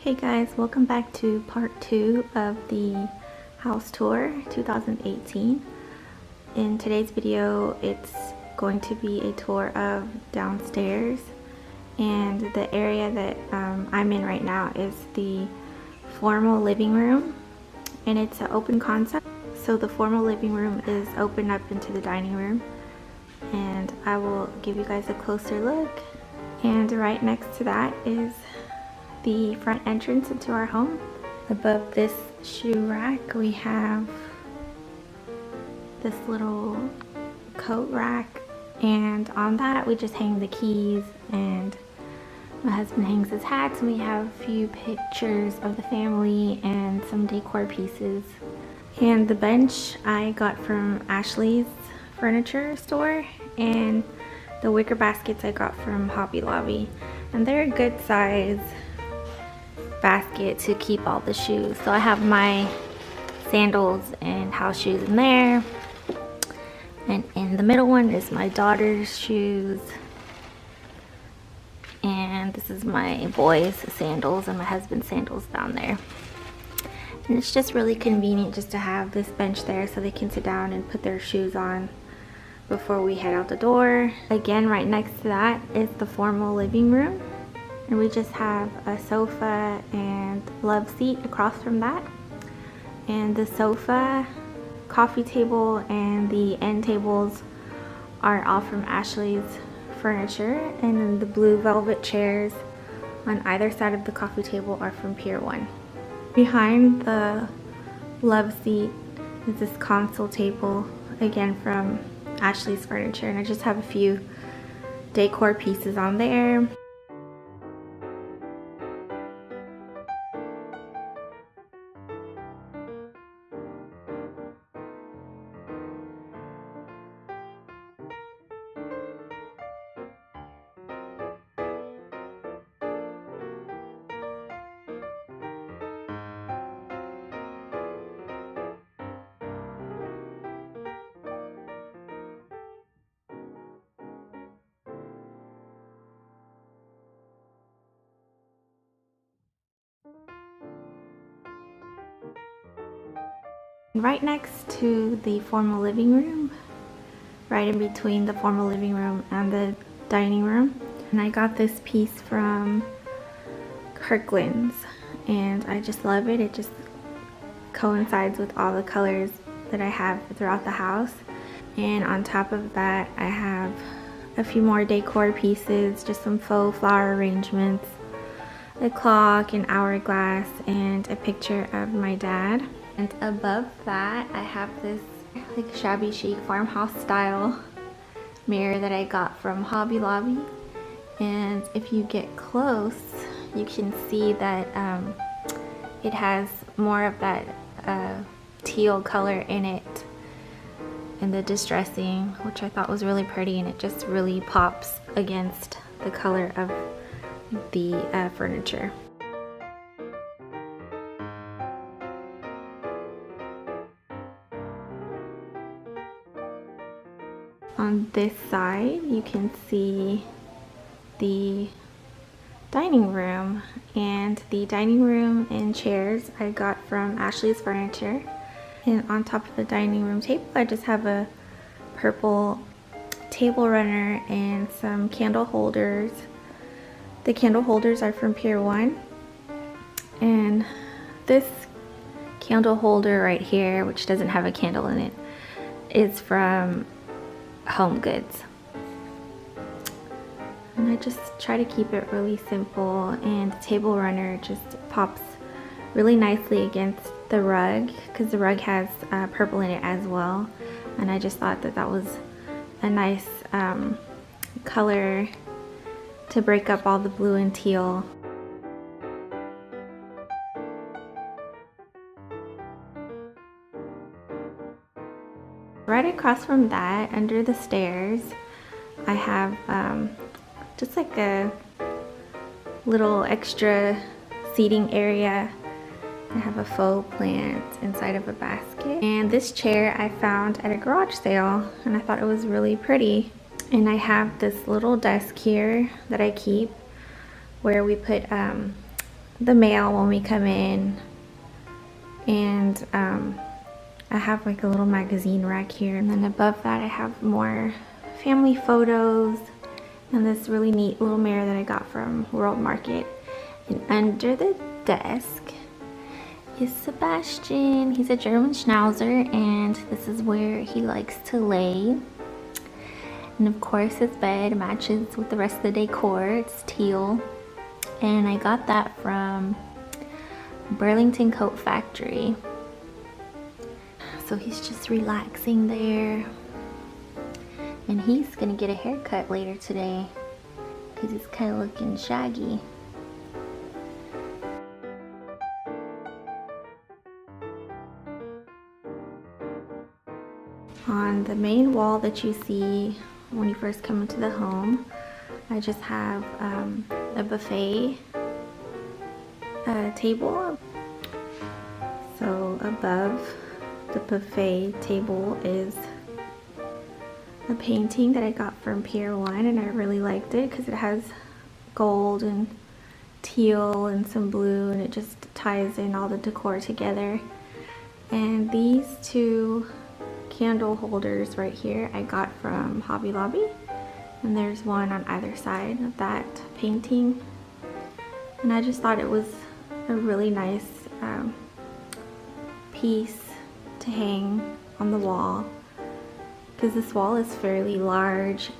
Hey guys, welcome back to part 2 of the house tour 2018. In today's video, it's going to be a tour of downstairs, and the area that I'm in right now is the formal living room, and it's an open concept. So the formal living room is open up into the dining room, and I will give you guys a closer look. And right next to that is the front entrance into our home. Above this shoe rack we have this little coat rack, and on that we just hang the keys, and my husband hangs his hats, and we have a few pictures of the family and some decor pieces. And the bench I got from Ashley's furniture store, and the wicker baskets I got from Hobby Lobby, and they're a good size basket to keep all the shoes. So I have my sandals and house shoes in there, and in the middle one is my daughter's shoes, and this is my boys' sandals and my husband's sandals down there. And it's just really convenient just to have this bench there so they can sit down and put their shoes on before we head out the door. Again, right next to that is the formal living room, and we just have a sofa and love seat across from that. And the sofa, coffee table, and the end tables are all from Ashley's furniture, and then the blue velvet chairs on either side of the coffee table are from Pier 1. Behind the love seat is this console table, again from Ashley's furniture, and I just have a few decor pieces on there. Right next to the formal living room, right in between the formal living room and the dining room, and I got this piece from Kirkland's, and I just love it. It just coincides with all the colors that I have throughout the house. And on top of that, I have a few more decor pieces, just some faux flower arrangements, a clock, an hourglass, and a picture of my dad. And above that, I have this like shabby chic farmhouse style mirror that I got from Hobby Lobby. And if you get close, you can see that it has more of that teal color in it, in the distressing, which I thought was really pretty, and it just really pops against the color of the furniture. On this side, you can see the dining room, and the dining room and chairs I got from Ashley's furniture. And on top of the dining room table, I just have a purple table runner and some candle holders. The candle holders are from Pier 1, and this candle holder right here, which doesn't have a candle in it, is from Home Goods. And I just try to keep it really simple, and the table runner just pops really nicely against the rug because the rug has purple in it as well, and I just thought that that was a nice color to break up all the blue and teal. Right across from that, under the stairs, I have just like a little extra seating area. I have a faux plant inside of a basket. And this chair I found at a garage sale, and I thought it was really pretty. And I have this little desk here that I keep where we put the mail when we come in. And I have like a little magazine rack here, and then above that I have more family photos and this really neat little mirror that I got from World Market. And under the desk is Sebastian. He's a German Schnauzer, and this is where he likes to lay. And of course his bed matches with the rest of the decor. It's teal, and I got that from Burlington Coat Factory. So he's just relaxing there, and he's gonna get a haircut later today because he's kind of looking shaggy. On the main wall that you see when you first come into the home, I just have a buffet table. So above the buffet table is a painting that I got from Pier 1, and I really liked it because it has gold and teal and some blue, and it just ties in all the decor together. And these two candle holders right here I got from Hobby Lobby, and there's one on either side of that painting, and I just thought it was a really nice piece to hang on the wall because this wall is fairly large.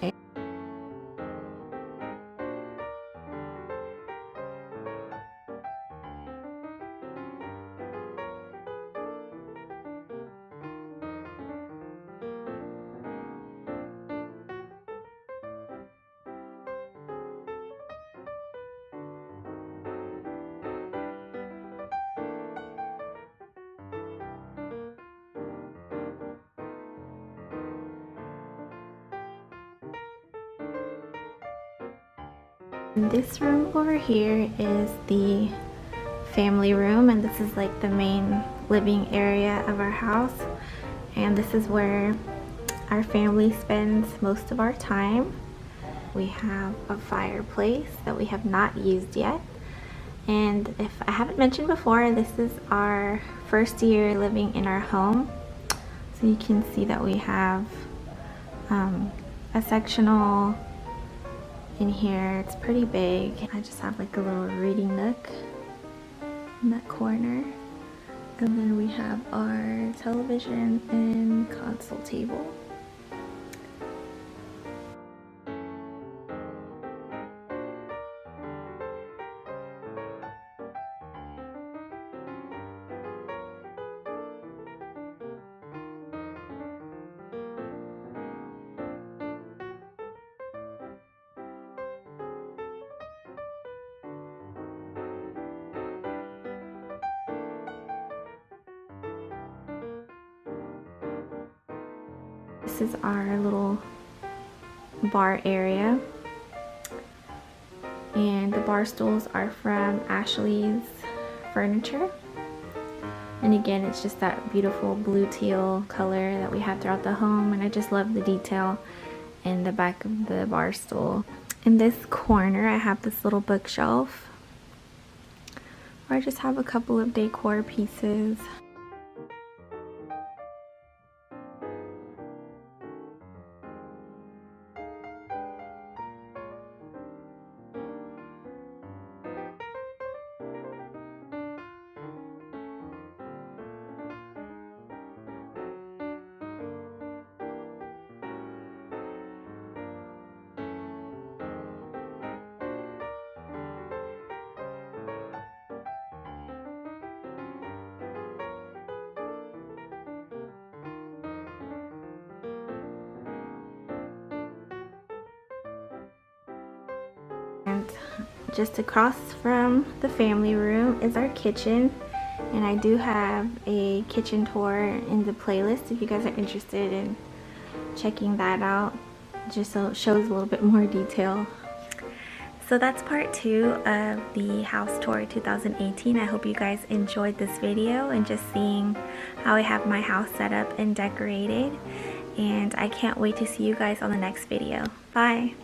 This room over here is the family room, and this is like the main living area of our house, and this is where our family spends most of our time. We have a fireplace that we have not used yet, and if I haven't mentioned before, this is our first year living in our home, so you can see that we have a sectional in here. It's pretty big. I just have like a little reading nook in that corner, and then we have our television and console table. This is our little bar area, and the bar stools are from Ashley's Furniture, and again it's just that beautiful blue teal color that we have throughout the home, and I just love the detail in the back of the bar stool. In this corner I have this little bookshelf where I just have a couple of decor pieces. And just across from the family room is our kitchen, and I do have a kitchen tour in the playlist if you guys are interested in checking that out, just so it shows a little bit more detail. So that's part 2 of the house tour 2018. I hope you guys enjoyed this video and just seeing how I have my house set up and decorated, and I can't wait to see you guys on the next video. Bye!